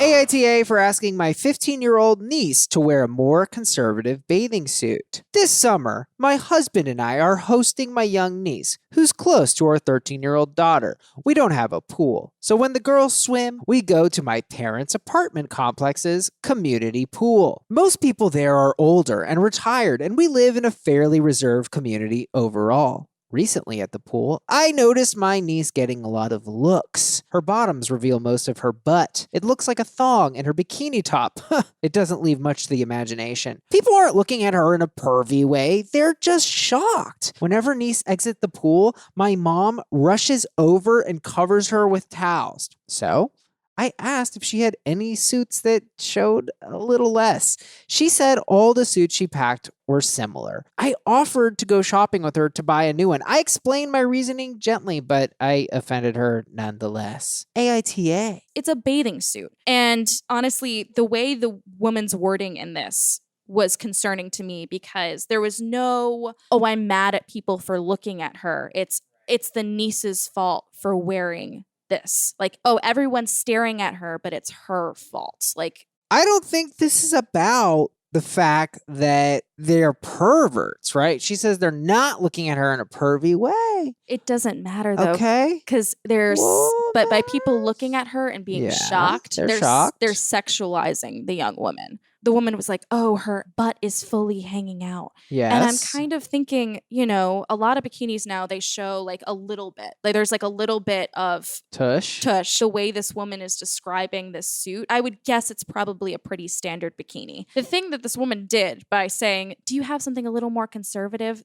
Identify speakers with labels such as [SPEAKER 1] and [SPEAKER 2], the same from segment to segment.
[SPEAKER 1] AITA for asking my 15-year-old niece to wear a more conservative bathing suit. This summer, my husband and I are hosting my young niece, who's close to our 13-year-old daughter. We don't have a pool, so when the girls swim, we go to my parents' apartment complex's community pool. Most people there are older and retired, and we live in a fairly reserved community overall. Recently at the pool, I noticed my niece getting a lot of looks. Her bottoms reveal most of her butt. It looks like a thong in her bikini top. It doesn't leave much to the imagination. People aren't looking at her in a pervy way. They're just shocked. Whenever niece exits the pool, my mom rushes over and covers her with towels. So I asked if she had any suits that showed a little less. She said all the suits she packed were similar. I offered to go shopping with her to buy a new one. I explained my reasoning gently, but I offended her nonetheless. AITA.
[SPEAKER 2] It's a bathing suit. And honestly, the way the woman's wording in this was concerning to me because there was no, oh, I'm mad at people for looking at her. It's the niece's fault for wearing this. Like, oh, everyone's staring at her, but it's her fault. Like,
[SPEAKER 1] I don't think this is about the fact that they're perverts, right? She says they're not looking at her in a pervy way.
[SPEAKER 2] It doesn't matter though.
[SPEAKER 1] Okay.
[SPEAKER 2] Because but by people looking at her and being shocked, they're sexualizing the young woman. The woman was like, oh, her butt is fully hanging out.
[SPEAKER 1] Yes.
[SPEAKER 2] And I'm kind of thinking, you know, a lot of bikinis now, they show like a little bit. Like there's like a little bit of
[SPEAKER 1] tush.
[SPEAKER 2] The way this woman is describing this suit, I would guess it's probably a pretty standard bikini. The thing that this woman did by saying, do you have something a little more conservative?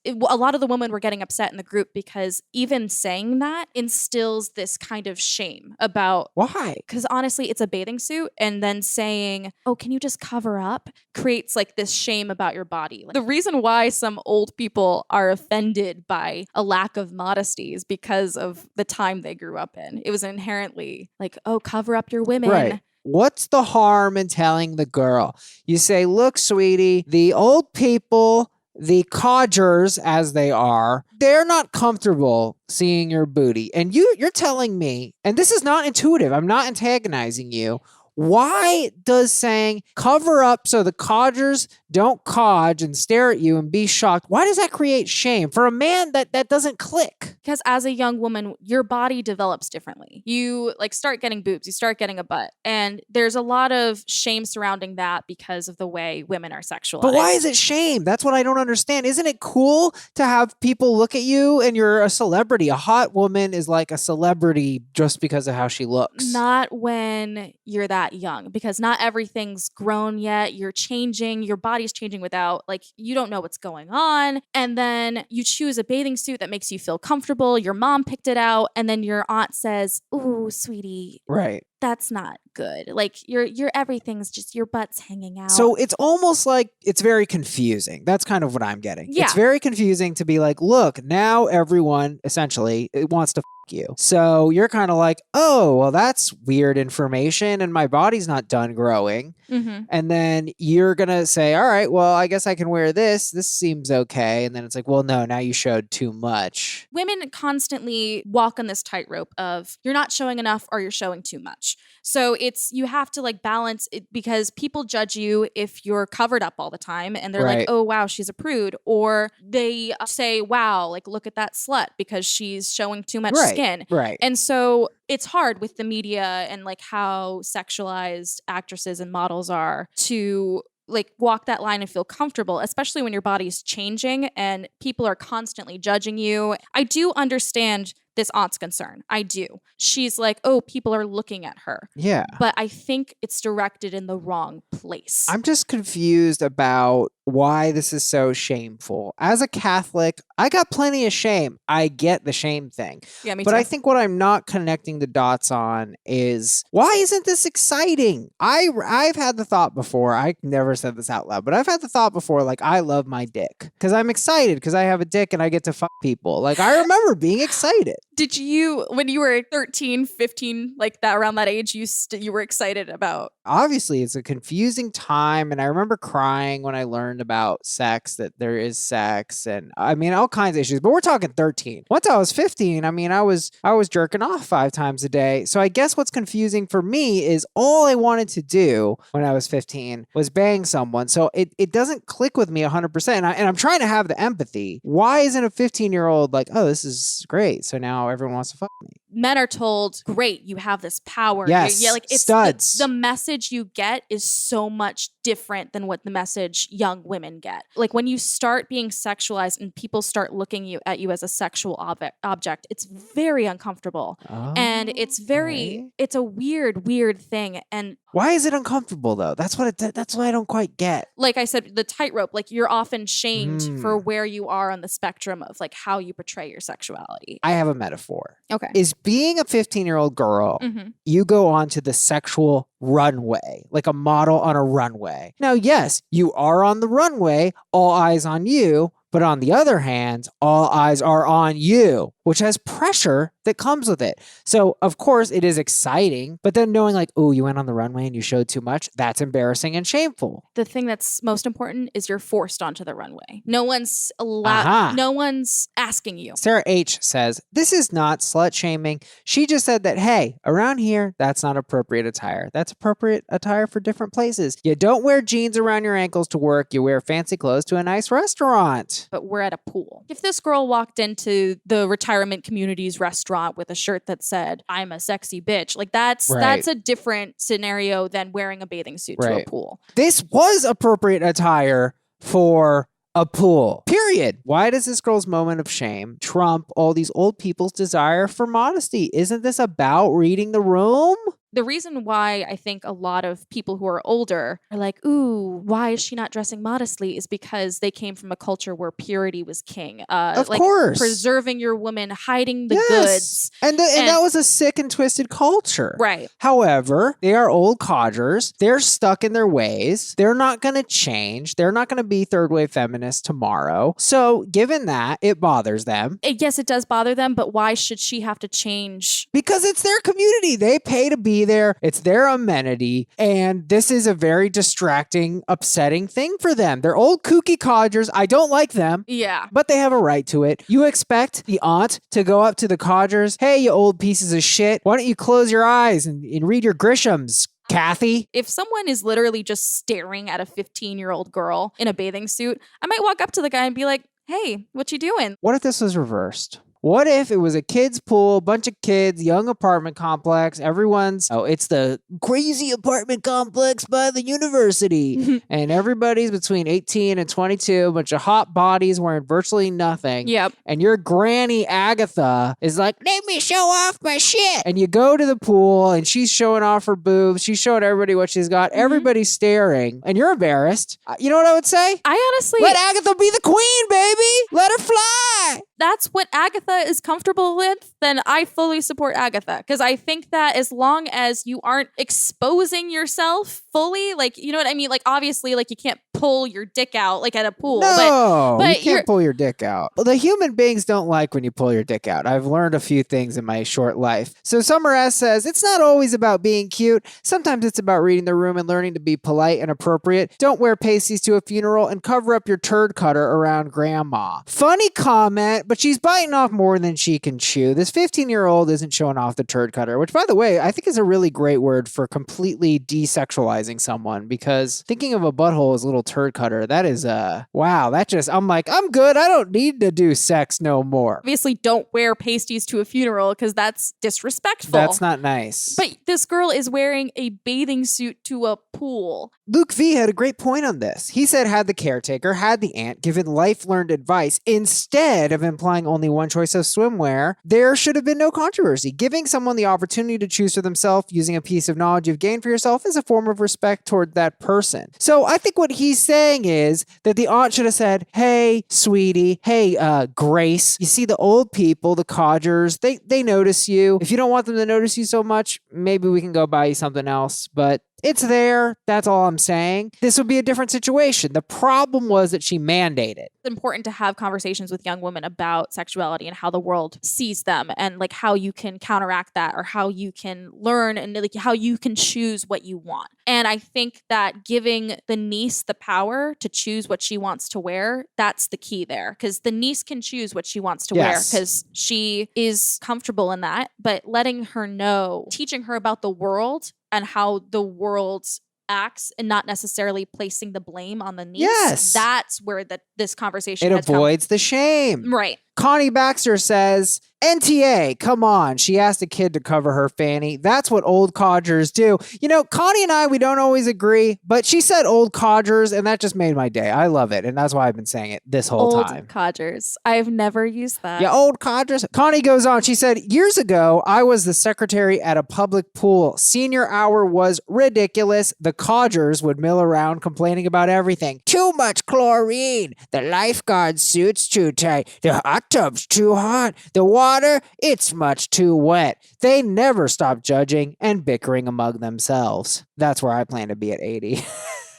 [SPEAKER 2] A lot of the women were getting upset in the group because even saying that instills this kind of shame about...
[SPEAKER 1] Why?
[SPEAKER 2] Because honestly, it's a bathing suit, and then saying, oh, can you just cover up? Creates like this shame about your body. The reason why some old people are offended by a lack of modesty is because of the time they grew up in. It was inherently like, oh, cover up your women.
[SPEAKER 1] Right. What's the harm in telling the girl? You say, look, sweetie, the old people... The codgers, as they are, they're not comfortable seeing your booty. And you're telling me, and this is not intuitive, I'm not antagonizing you. Why does saying cover up so the codgers don't codge and stare at you and be shocked, why does that create shame? For a man, that doesn't click.
[SPEAKER 2] Because as a young woman, your body develops differently. You like start getting boobs, you start getting a butt. And there's a lot of shame surrounding that because of the way women are sexualized.
[SPEAKER 1] But why is it shame? That's what I don't understand. Isn't it cool to have people look at you and you're a celebrity? A hot woman is like a celebrity just because of how she looks.
[SPEAKER 2] Not when you're that young, because not everything's grown yet. You're changing, your body's changing without, like, you don't know what's going on. And then you choose a bathing suit that makes you feel comfortable. Your mom picked it out, and then your aunt says, ooh, sweetie.
[SPEAKER 1] Right.
[SPEAKER 2] That's not good. Like your everything's just, your butt's hanging out.
[SPEAKER 1] So it's almost like it's very confusing. That's kind of what I'm getting.
[SPEAKER 2] Yeah.
[SPEAKER 1] It's very confusing to be like, look, now everyone essentially wants to you. So you're kind of like, oh, well, that's weird information and my body's not done growing.
[SPEAKER 2] Mm-hmm.
[SPEAKER 1] And then you're going to say, all right, well, I guess I can wear this. This seems okay. And then it's like, well, no, now you showed too much.
[SPEAKER 2] Women constantly walk on this tightrope of you're not showing enough or you're showing too much. So you have to like balance it, because people judge you if you're covered up all the time and they're like, oh, wow, she's a prude. Or they say, wow, like, look at that slut because she's showing too much skin.
[SPEAKER 1] Right.
[SPEAKER 2] And so it's hard with the media and like how sexualized actresses and models are to like walk that line and feel comfortable, especially when your body's changing and people are constantly judging you. I do understand this aunt's concern. I do. She's like, oh, people are looking at her.
[SPEAKER 1] Yeah.
[SPEAKER 2] But I think it's directed in the wrong place.
[SPEAKER 1] I'm just confused about why this is so shameful. As a Catholic, I got plenty of shame. I get the shame thing.
[SPEAKER 2] Yeah, me too.
[SPEAKER 1] But I think what I'm not connecting the dots on is, why isn't this exciting? I've had the thought before. I never said this out loud, but I've had the thought before, like, I love my dick. Because I'm excited because I have a dick and I get to fuck people. Like, I remember being excited.
[SPEAKER 2] Did you, when you were 13, 15, like that, around that age, you were excited about?
[SPEAKER 1] Obviously, it's a confusing time, and I remember crying when I learned about sex, that there is sex, and I mean all kinds of issues. But we're talking 13. Once I was 15, I mean I was jerking off 5 times a day. So I guess what's confusing for me is all I wanted to do when I was 15 was bang someone. So it doesn't click with me 100%. And I'm trying to have the empathy. Why isn't a 15-year-old like, oh, this is great, so now everyone wants to fuck me?
[SPEAKER 2] Men are told, great, you have this power.
[SPEAKER 1] Yes,
[SPEAKER 2] yeah, like it's
[SPEAKER 1] studs.
[SPEAKER 2] The message you get is so much different than what the message young women get. Like when you start being sexualized and people start looking at you as a sexual object, it's very uncomfortable. And it's it's a weird thing. And
[SPEAKER 1] why is it uncomfortable though? That's what I don't quite get.
[SPEAKER 2] Like I said, the tightrope, like you're often shamed for where you are on the spectrum of like how you portray your sexuality.
[SPEAKER 1] I have a metaphor.
[SPEAKER 2] Okay.
[SPEAKER 1] Is being a 15-year-old girl, you go onto the sexual runway, like a model on a runway. Now, yes, you are on the runway, all eyes on you, but on the other hand, all eyes are on you, which has pressure that comes with it. So, of course, it is exciting, but then knowing like, oh, you went on the runway and you showed too much, that's embarrassing and shameful.
[SPEAKER 2] The thing that's most important is you're forced onto the runway. No one's allowed, no one's asking you.
[SPEAKER 1] Sarah H. says, this is not slut shaming. She just said that, hey, around here, that's not appropriate attire. That's appropriate attire for different places. You don't wear jeans around your ankles to work. You wear fancy clothes to a nice restaurant.
[SPEAKER 2] But we're at a pool. If this girl walked into the retirement community's restaurant with a shirt that said, I'm a sexy bitch, like that's a different scenario than wearing a bathing suit to a pool.
[SPEAKER 1] This was appropriate attire for a pool. Period. Why does this girl's moment of shame trump all these old people's desire for modesty? Isn't this about reading the room?
[SPEAKER 2] The reason why I think a lot of people who are older are like, ooh, why is she not dressing modestly, is because they came from a culture where purity was king.
[SPEAKER 1] Of course.
[SPEAKER 2] Preserving your woman, hiding the goods.
[SPEAKER 1] And that was a sick and twisted culture.
[SPEAKER 2] Right.
[SPEAKER 1] However, they are old codgers. They're stuck in their ways. They're not going to change. They're not going to be third wave feminists tomorrow. So given that, it bothers them.
[SPEAKER 2] Yes, it does bother them, but why should she have to change?
[SPEAKER 1] Because it's their community. They pay to be there. It's their amenity. And this is a very distracting, upsetting thing for them. They're old kooky codgers. I don't like them.
[SPEAKER 2] Yeah.
[SPEAKER 1] But they have a right to it. You expect the aunt to go up to the codgers, hey, you old pieces of shit, why don't you close your eyes and read your Grishams, Kathy?
[SPEAKER 2] If someone is literally just staring at a 15-year-old girl in a bathing suit, I might walk up to the guy and be like, hey, what you doing?
[SPEAKER 1] What if this was reversed? What if it was a kid's pool, bunch of kids, young apartment complex, it's the crazy apartment complex by the university. And everybody's between 18 and 22, a bunch of hot bodies wearing virtually nothing.
[SPEAKER 2] Yep.
[SPEAKER 1] And your granny Agatha is like, let me show off my shit. And you go to the pool and she's showing off her boobs. She's showing everybody what she's got. Everybody's staring and you're embarrassed. You know what I would say?
[SPEAKER 2] I honestly...
[SPEAKER 1] Let Agatha be the queen, baby. Let her fly.
[SPEAKER 2] That's what Agatha is comfortable with, then I fully support Agatha. Because I think that as long as you aren't exposing yourself fully, like, you know what I mean? Like, obviously, like, you can't pull your dick out, like, at a pool.
[SPEAKER 1] No, but you can't pull your dick out. Well, the human beings don't like when you pull your dick out. I've learned a few things in my short life. So Summer S says, it's not always about being cute. Sometimes it's about reading the room and learning to be polite and appropriate. Don't wear pasties to a funeral and cover up your turd cutter around grandma. Funny comment, but she's biting off more than she can chew. This 15-year-old isn't showing off the turd cutter, which, by the way, I think is a really great word for completely desexualizing someone, because thinking of a butthole as a little turd cutter, that is, wow, that just, I'm like, I'm good. I don't need to do sex no more.
[SPEAKER 2] Obviously, don't wear pasties to a funeral because that's disrespectful.
[SPEAKER 1] That's not nice.
[SPEAKER 2] But this girl is wearing a bathing suit to a pool.
[SPEAKER 1] Luke V had a great point on this. He said, had the caretaker, had the aunt given life-learned advice instead of implying only one choice of swimwear, there should have been no controversy. Giving someone the opportunity to choose for themselves using a piece of knowledge you've gained for yourself is a form of respect toward that person. So I think what he's saying is that the aunt should have said, hey, sweetie, hey, Grace, you see the old people, the codgers, they notice you. If you don't want them to notice you so much, maybe we can go buy you something else, but It's there. That's all I'm saying. This would be a different situation. The problem was that she mandated.
[SPEAKER 2] It's important to have conversations with young women about sexuality and how the world sees them, and like how you can counteract that, or how you can learn, and like how you can choose what you want. And I think that giving the niece the power to choose what she wants to wear, that's the key there, because the niece can choose what she wants to wear because she is comfortable in that. But letting her know, teaching her about the world and how the world acts, and not necessarily placing the blame on the niece.
[SPEAKER 1] Yes.
[SPEAKER 2] That's where this conversation
[SPEAKER 1] it avoids the shame.
[SPEAKER 2] Right.
[SPEAKER 1] Connie Baxter says, NTA, come on. She asked a kid to cover her fanny. That's what old codgers do. You know, Connie and I, we don't always agree, but she said old codgers, and that just made my day. I love it, and that's why I've been saying it this whole time.
[SPEAKER 2] Old codgers. I've never used that.
[SPEAKER 1] Yeah, old codgers. Connie goes on. She said, years ago, I was the secretary at a public pool. Senior hour was ridiculous. The codgers would mill around complaining about everything. Too much chlorine. The lifeguard suit's too tight. The hot tub's too hot. The water, it's much too wet. They never stop judging and bickering among themselves. That's where I plan to be at 80.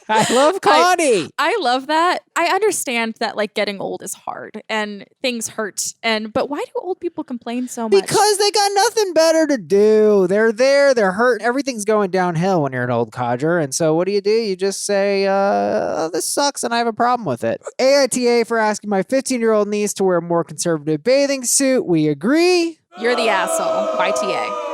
[SPEAKER 1] I love Connie.
[SPEAKER 2] I love that. I understand that like getting old is hard and things hurt. But why do old people complain so much?
[SPEAKER 1] Because they got nothing better to do. They're there, they're hurt. Everything's going downhill when you're an old codger. And so what do? You just say, this sucks and I have a problem with it. AITA for asking my 15-year-old niece to wear a more conservative bathing suit. We agree.
[SPEAKER 2] You're the asshole. YTA.